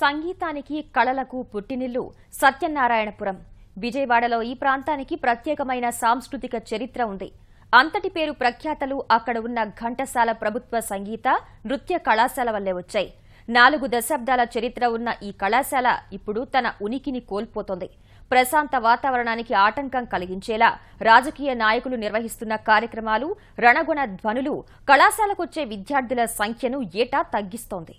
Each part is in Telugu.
సంగీతానికి కళలకు పుట్టినిల్లు సత్యనారాయణపురం. విజయవాడలో ఈ ప్రాంతానికి ప్రత్యేకమైన సాంస్కృతిక చరిత్ర ఉంది. అంతటి పేరు ప్రఖ్యాతలు అక్కడ ఉన్న ఘంటసాల ప్రభుత్వ సంగీత నృత్య కళాశాల వల్లే వచ్చాయి. 4 దశాబ్దాల చరిత్ర ఉన్న ఈ కళాశాల ఇప్పుడు తన ఉనికిని కోల్పోతోంది. ప్రశాంత వాతావరణానికి ఆటంకం కలిగించేలా రాజకీయ నాయకులు నిర్వహిస్తున్న కార్యక్రమాలు, రణగుణ ధ్వనులు కళాశాలకొచ్చే విద్యార్థుల సంఖ్యను ఏటా తగ్గిస్తోంది.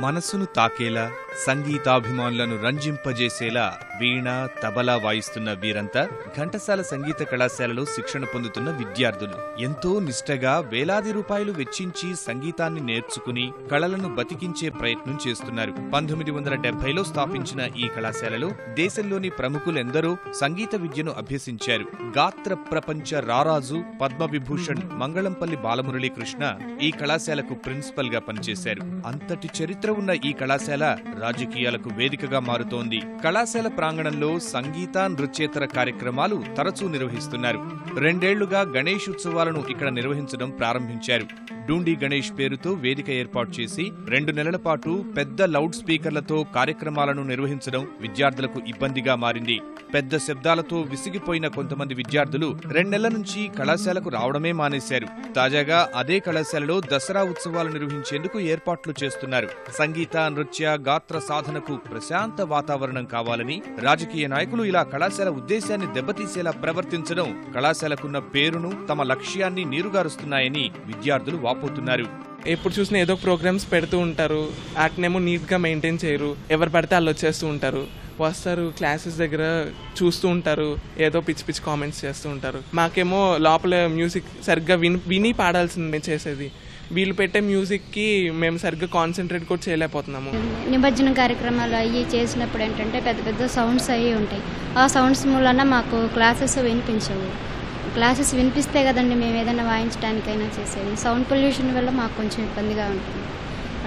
మనసును తాకేలా, సంగీతాభిమానులను రంజింపజేసేలా వీణ, తబలా వాయిస్తున్న వీరంతా ఘంటసాల సంగీత కళాశాలలో శిక్షణ పొందుతున్న విద్యార్థులు. ఎంతో నిష్టగా వేలాది రూపాయలు వెచ్చించి సంగీతాన్ని నేర్చుకుని కళలను బతికించే ప్రయత్నం చేస్తున్నారు. 1970లో స్థాపించిన ఈ కళాశాలలో దేశంలోని ప్రముఖులెందరో సంగీత విద్యను అభ్యసించారు. గాత్ర ప్రపంచ రారాజు పద్మవిభూషణ్ మంగళంపల్లి బాలమురళీకృష్ణ ఈ కళాశాలకు ప్రిన్సిపల్ గా పనిచేశారు. అంతటి చరిత్ర ఉన్న ఈ కళాశాల రాజకీయాలకు వేదికగా మారుతోంది. కళాశాల ప్రాంగణంలో సంగీత, నృత్యేతర కార్యక్రమాలు తరచూ నిర్వహిస్తున్నారు. 2 ఏళ్లుగా గణేష్ ఉత్సవాలను ఇక్కడ నిర్వహించడం ప్రారంభించారు. డూండి గణేష్ పేరుతో వేదిక ఏర్పాటు చేసి 2 నెలల పాటు పెద్ద లౌడ్ స్పీకర్లతో కార్యక్రమాలను నిర్వహించడం విద్యార్థులకు ఇబ్బందిగా మారింది. పెద్ద శబ్దాలతో విసిగిపోయిన కొంతమంది విద్యార్థులు 2 నెలల నుంచి కళాశాలకు రావడమే మానేశారు. తాజాగా అదే కళాశాలలో దసరా ఉత్సవాలు నిర్వహించేందుకు ఏర్పాట్లు చేస్తున్నారు. సంగీత, నృత్య, గాత్ర సాధనకు ప్రశాంత వాతావరణం కావాలని రాజకీయ నాయకులు ఇలా కళాశాల ఉద్దేశాన్ని దెబ్బతీసేలా ప్రవర్తించడం కళాశాలకున్న పేరును, తమ లక్ష్యాన్ని నీరుగారుస్తున్నాయని విద్యార్థులు వాపోతున్నారు. ఎప్పుడు చూసినా ఏదో ప్రోగ్రామ్స్ పెడుతూ ఉంటారు. వాటినేమో నీట్గా మెయింటైన్ చేయరు. ఎవరు పడితే వాళ్ళు వచ్చేస్తూ ఉంటారు, వస్తారు, క్లాసెస్ దగ్గర చూస్తూ ఉంటారు, ఏదో పిచ్చి పిచ్చి కామెంట్స్ చేస్తూ ఉంటారు. మాకేమో లోపల మ్యూజిక్ సరిగ్గా విని పాడాల్సిందే చేసేది. వీళ్ళు పెట్టే మ్యూజిక్కి మేము సరిగ్గా కాన్సన్ట్రేట్ కూడా చేయలేకపోతున్నాము. నిమజ్జనం కార్యక్రమాలు అవి చేసినప్పుడు ఏంటంటే పెద్ద పెద్ద సౌండ్స్ అవి ఉంటాయి. ఆ సౌండ్స్ మూలన మాకు క్లాసెస్ వినిపించవు. క్లాసెస్ వినిపిస్తే కదండి మేము ఏదైనా వాయించడానికైనా చేసేది. సౌండ్ పొల్యూషన్ వల్ల మాకు కొంచెం ఇబ్బందిగా ఉంటుంది.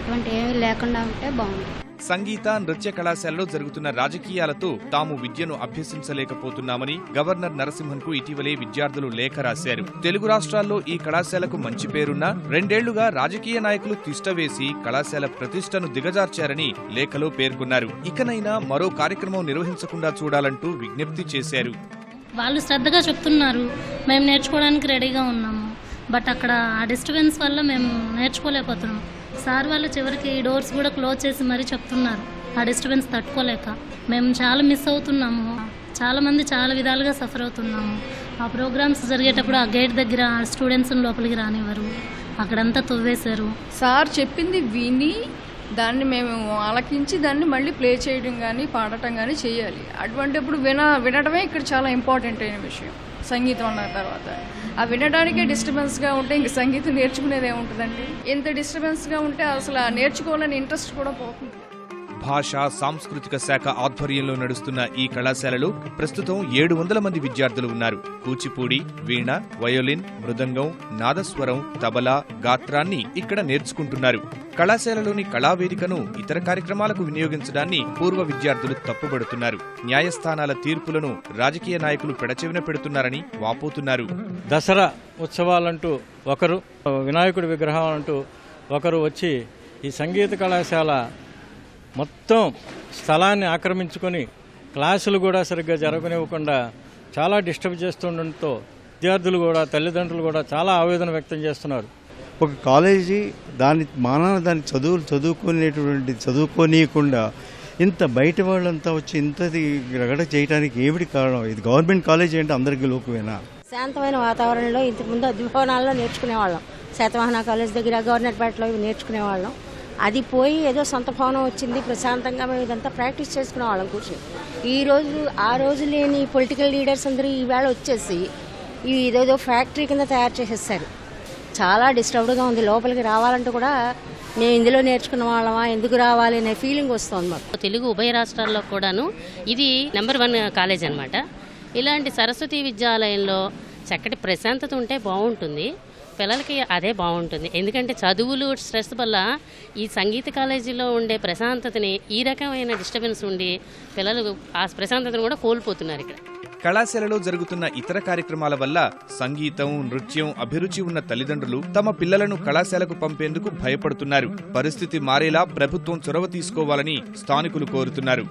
అటువంటి ఏమీ లేకుండా ఉంటే బాగుంటుంది. సంగీత, నృత్య కళాశాలలో జరుగుతున్న రాజకీయాలతో తాము విద్యను అభ్యసించలేకపోతున్నామని గవర్నర్ నరసింహన్కు ఇటీవలే విద్యార్థులు లేఖ రాశారు. తెలుగు రాష్ట్రాల్లో ఈ కళాశాలకు మంచి పేరున్నా 2 ఏళ్లుగా రాజకీయ నాయకులు తిష్టవేసి కళాశాల ప్రతిష్టను దిగజార్చారని లేఖలో పేర్కొన్నారు. ఇకనైనా మరో కార్యక్రమం నిర్వహించకుండా చూడాలంటూ విజ్ఞప్తి చేశారు. వాళ్ళు శ్రద్ధగా చెప్తున్నారు, మేము నేర్చుకోవడానికి రెడీగా ఉన్నాము. బట్ అక్కడ ఆ డిస్టర్బెన్స్ వల్ల మేము నేర్చుకోలేకపోతున్నాం. సార్ వాళ్ళు చివరికి డోర్స్ కూడా క్లోజ్ చేసి మరీ చెప్తున్నారు. ఆ డిస్టర్బెన్స్ తట్టుకోలేక మేము చాలా మిస్ అవుతున్నాము. చాలామంది చాలా విధాలుగా సఫర్ అవుతున్నాము. ఆ ప్రోగ్రామ్స్ జరిగేటప్పుడు ఆ గేట్ దగ్గర స్టూడెంట్స్ని లోపలికి రానివ్వరు. అక్కడంతా తవ్వేశారు. సార్ చెప్పింది విని దాన్ని మేము ఆలకించి దాన్ని మళ్ళీ ప్లే చేయడం కానీ పాడటం కానీ చేయాలి. అటువంటిప్పుడు వినడమే ఇక్కడ చాలా ఇంపార్టెంట్ అయిన విషయం. సంగీతం అన్న తర్వాత ఆ వినడానికే డిస్టర్బెన్స్గా ఉంటే ఇంక సంగీతం నేర్చుకునేది ఏముంటుందండి? ఎంత డిస్టర్బెన్స్గా ఉంటే అసలు నేర్చుకోవాలని ఇంట్రెస్ట్ కూడా పోతుంది. భాషా సాంస్కృతిక శాఖ ఆధ్వర్యంలో నడుస్తున్న ఈ కళాశాలలో ప్రస్తుతం 700 మంది విద్యార్థులు ఉన్నారు. కూచిపూడి, వీణ, వయోలిన్, మృదంగం, నాదస్వరం, తబలా, గాత్రాన్ని ఇక్కడ నేర్చుకుంటున్నారు. కళాశాలలోని కళావేదికను ఇతర కార్యక్రమాలకు వినియోగించడాన్ని పూర్వ విద్యార్థులు తప్పుబడుతున్నారు. న్యాయస్థానాల తీర్పులను రాజకీయ నాయకులు పెడచెవిన పెడుతున్నారని వాపోతున్నారు. దసరా ఉత్సవాలంటూ ఒకరు, వినాయకుడి విగ్రహం అంటూ ఒకరు వచ్చి ఈ సంగీత కళాశాల మొత్తం స్థలాన్ని ఆక్రమించుకొని క్లాసులు కూడా సరిగ్గా జరగనివ్వకుండా చాలా డిస్టర్బ్ చేస్తుండటంతో విద్యార్థులు కూడా, తల్లిదండ్రులు కూడా చాలా ఆవేదన వ్యక్తం చేస్తున్నారు. ఒక కాలేజీ దాని చదువుకోనీయకుండా ఇంత బయట వాళ్ళంతా వచ్చి ఇంతది రగడ చేయడానికి ఏమిటి కారణం? ఇది గవర్నమెంట్ కాలేజీ అంటే అందరికీ లోకువేనా? శాంతమైన వాతావరణంలో ఇంతకుముందు అద్భవనాల్లో నేర్చుకునేవాళ్ళం. శాతవాహన కాలేజ్ దగ్గర, గవర్నర్పేటలో ఇవి నేర్చుకునేవాళ్ళం. అది పోయి ఏదో సొంత భవనం వచ్చింది, ప్రశాంతంగా మేము ఇదంతా ప్రాక్టీస్ చేసుకునేవాళ్ళం కూర్చొని. ఈరోజు ఆ రోజు లేని పొలిటికల్ లీడర్స్ అందరూ ఈవేళ వచ్చేసి ఇదేదో ఫ్యాక్టరీ కింద తయారు చేసేస్తారు. చాలా డిస్టర్బ్డ్గా ఉంది. లోపలికి రావాలంటే కూడా మేము ఇందులో నేర్చుకున్న వాళ్ళమా, ఎందుకు రావాలి అనే ఫీలింగ్ వస్తుంది మాకు. తెలుగు ఉభయ రాష్ట్రాల్లో కూడాను ఇది నెంబర్ 1 కాలేజ్ అనమాట. ఇలాంటి సరస్వతి విద్యాలయంలో చక్కటి ప్రశాంతత ఉంటే బాగుంటుంది, పిల్లలకి అదే బాగుంటుంది. ఎందుకంటే చదువులు స్ట్రెస్ వల్ల ఈ సంగీత కాలేజీలో ఉండే ప్రశాంతతని ఈ రకమైన డిస్టర్బెన్స్ ఉండి పిల్లలు ఆ ప్రశాంతతను కూడా కోల్పోతున్నారు. ఇక్కడ కళాశాలలో జరుగుతున్న ఇతర కార్యక్రమాల వల్ల సంగీతం, నృత్యం అభిరుచి ఉన్న తల్లిదండ్రులు తమ పిల్లలను కళాశాలకు పంపేందుకు భయపడుతున్నారు. పరిస్థితి మారేలా ప్రభుత్వం చొరవ తీసుకోవాలని స్థానికులు కోరుతున్నారు.